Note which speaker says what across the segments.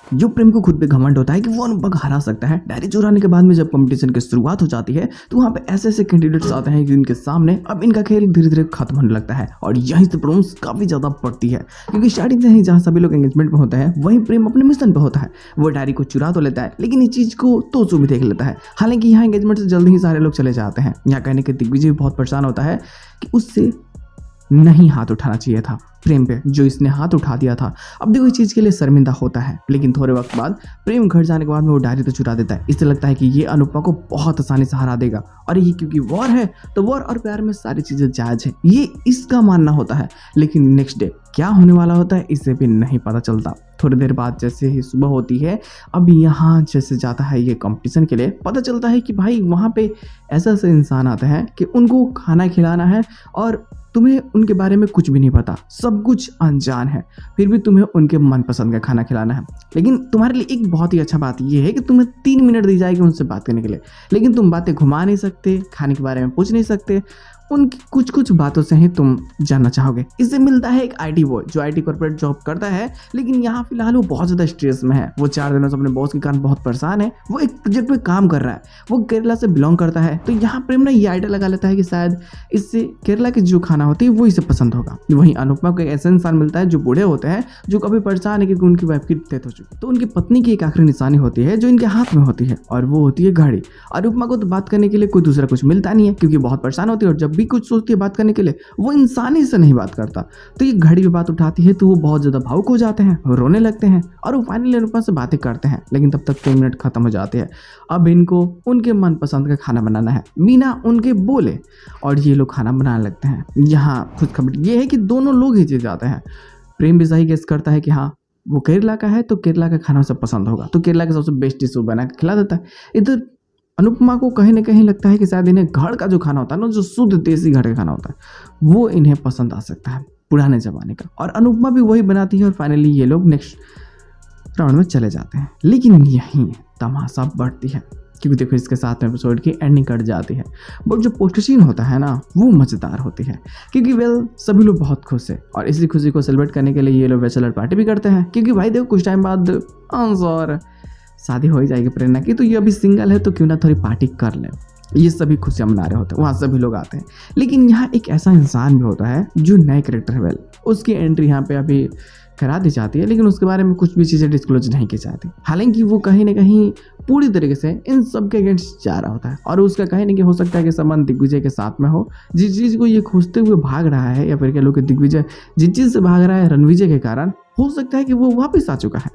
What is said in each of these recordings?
Speaker 1: जो प्रेम को खुद पे घमंड होता है कि वो अनुपमा को हरा सकता है। डायरी चुराने के बाद में जब कंपटीशन की शुरुआत हो जाती है तो वहाँ पे ऐसे ऐसे कैंडिडेट्स आते हैं जिनके सामने अब इनका खेल धीरे धीरे खत्म होने लगता है और यहीं से प्रॉब्लम्स काफ़ी ज़्यादा बढ़ती है, क्योंकि स्टार्टिंग से ही जहाँ सभी लोग एंगेजमेंट में होते हैं वहीं प्रेम अपने मिशन पे होता है। वो डायरी को चुरा तो लेता है लेकिन इस चीज़ को तो भी देख लेता है। हालांकि यहाँ एंगेजमेंट से जल्दी ही सारे लोग चले जाते हैं। यहाँ कहने के दिग्विजय भी बहुत परेशान होता है कि उससे नहीं हाथ उठाना चाहिए था प्रेम पे, जो इसने हाथ उठा दिया था। अब देखो इस चीज़ के लिए शर्मिंदा होता है, लेकिन थोड़े वक्त बाद प्रेम घर जाने के बाद में वो डायरी तो चुरा देता है। इससे लगता है कि ये अनुपमा को बहुत आसानी से हरा देगा और ये क्योंकि वॉर है तो वॉर और प्यार में सारी चीज़ें जायज़ है, ये इसका मानना होता है। लेकिन नेक्स्ट डे क्या होने वाला होता है इससे भी नहीं पता चलता। थोड़ी देर बाद जैसे ही सुबह होती है, अब यहाँ जैसे जाता है ये कंपटीशन के लिए, पता चलता है कि भाई वहाँ पे ऐसे ऐसे इंसान आते हैं कि उनको खाना खिलाना है और तुम्हें उनके बारे में कुछ भी नहीं पता, सब कुछ अनजान है, फिर भी तुम्हें उनके मनपसंद का खाना खिलाना है। लेकिन तुम्हारे लिए एक बहुत ही अच्छा बात यह है कि तुम्हें 3 मिनट दी जाएगी उनसे बात करने के लिए, लेकिन तुम बातें घुमा नहीं सकते, खाने के बारे में पूछ नहीं सकते, उनकी कुछ कुछ बातों से ही तुम जानना चाहोगे। इससे मिलता है एक आईटी बॉय जो आईटी कॉर्पोरेट जॉब करता है, लेकिन यहाँ फिलहाल वो बहुत ज़्यादा स्ट्रेस में है। वो 4 दिनों से अपने बॉस के कारण बहुत परेशान है। वो एक प्रोजेक्ट पे काम कर रहा है, वो केरला से बिलोंग करता है। तो यहाँ प्रेम ने ये आइडिया लगा लेता है कि शायद इससे केरला की जो खाना होती है वो इसे पसंद होगा। वहीं अनुपमा को एक ऐसा इंसान मिलता है जो बूढ़े होते हैं, जो कभी परेशान है क्योंकि उनकी वाइफ की डेथ हो चुकी है। तो उनकी पत्नी की एक आखिरी निशानी होती है जो इनके हाथ में होती है और वो होती है घड़ी। अनुपमा को तो बात करने के लिए कोई दूसरा कुछ मिलता नहीं है क्योंकि बहुत परेशान होती है और जब भी कुछ सोचती है बात करने के लिए वो इंसानी से नहीं बात करता। तो ये घड़ी पे बात उठाती है तो वो बहुत ज्यादा भावुक हो जाते हैं, वो रोने लगते हैं और वो फाइनली अनुपमा से बातें करते हैं। लेकिन तब तक 3 मिनट खत्म हो जाते हैं। अब इनको उनके मनपसंद का खाना बनाना है बिना उनके बोले और ये लोग खाना बनाने लगते हैं। यहाँ खुशखबरी ये है कि दोनों लोग ही जीत जाते हैं। प्रेम भी सही गेस करता है कि हाँ वो केरला का है तो केरला का खाना उसे पसंद होगा, तो केरला के सबसे बेस्ट डिश वो बना के खिला देता है। इधर अनुपमा को कहीं ना कहीं लगता है कि शायद इन्हें घर का जो खाना होता है ना, जो शुद्ध देसी घर का खाना होता है वो इन्हें पसंद आ सकता है पुराने ज़माने का, और अनुपमा भी वही बनाती है और फाइनली ये लोग नेक्स्ट राउंड में चले जाते हैं। लेकिन यहीं तमाशा बढ़ती है क्योंकि देखो इसके साथ में एपिसोड की एंडिंग कट जाती है। बट जो पोस्ट सीन होता है ना वो मज़ेदार होती है क्योंकि वेल सभी लोग बहुत खुश है और इसी खुशी को सेलिब्रेट करने के लिए ये लोग बैचलर पार्टी भी करते हैं क्योंकि भाई देखो कुछ टाइम बाद और शादी हो ही जाएगी प्रेरणा की, तो ये अभी सिंगल है तो क्यों ना थोड़ी पार्टी कर ले। ये सभी खुशियाँ मना रहे होते हैं, वहाँ सभी लोग आते हैं। लेकिन यहाँ एक ऐसा इंसान भी होता है जो नए कैरेक्टर है, वेल उसकी एंट्री यहाँ पे अभी करा दी जाती है लेकिन उसके बारे में कुछ भी चीज़ें डिस्क्लोज नहीं की जाती। हालांकि वो कहीं ना कहीं पूरी तरीके से इन सब के अगेंस्ट जा रहा होता है और उसका कहीं ना कहीं हो सकता है कि संबंध दिग्विजय के साथ में हो। जिस चीज़ को ये खोजते हुए भाग रहा है या फिर कह लो कि दिग्विजय जिस चीज़ से भाग रहा है रणविजय के कारण, हो सकता है कि वो वापस आ चुका है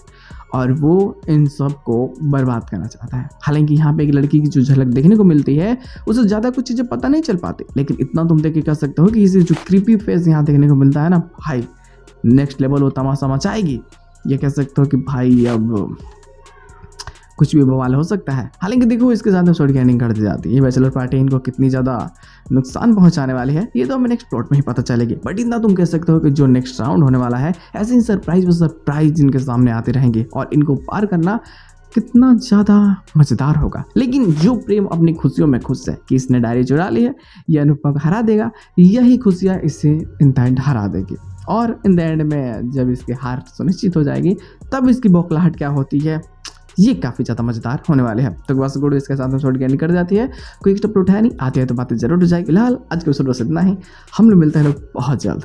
Speaker 1: और वो इन सब को बर्बाद करना चाहता है। हालांकि यहाँ पे एक लड़की की जो झलक देखने को मिलती है उसे ज़्यादा कुछ चीज़ें पता नहीं चल पाती, लेकिन इतना तुम देख के कह सकते हो कि इसे जो क्रीपी फेस यहाँ देखने को मिलता है ना भाई, नेक्स्ट लेवल वो तमाशा मचाएगी। ये कह सकते हो कि भाई अब कुछ भी बवाल हो सकता है। हालांकि देखो इसके साथ एपिसोड की एंडिंग कर दी जाती है। ये बैचलर पार्टी इनको कितनी ज़्यादा नुकसान पहुंचाने वाली है ये तो हमें नेक्स्ट प्लॉट में ही पता चलेगी। बट इतना तुम कह सकते हो कि जो नेक्स्ट राउंड होने वाला है ऐसे ही सरप्राइज इनके सामने आते रहेंगे और इनको पार करना कितना ज़्यादा मज़ेदार होगा। लेकिन जो प्रेम अपनी खुशियों में खुश है कि इसने डायरी चुरा ली है, ये अनुपमा को हरा देगा, यही खुशियाँ इसे इन द एंड हरा देगी और इन द एंड में जब इसकी हार सुनिश्चित हो जाएगी तब इसकी बौखलाहट क्या होती है ये काफ़ी ज़्यादा मज़ेदार होने वाले हैं। तो बस गुड इसके साथ एपिसोड की एंड कर जाती है। कोई एक्स्ट्रा उठाया नहीं, आती है तो बातें जरूर हो जाएगी। फिलहाल आज के एपिसोड बस इतना ही, हम लोग मिलते हैं लोग बहुत जल्द।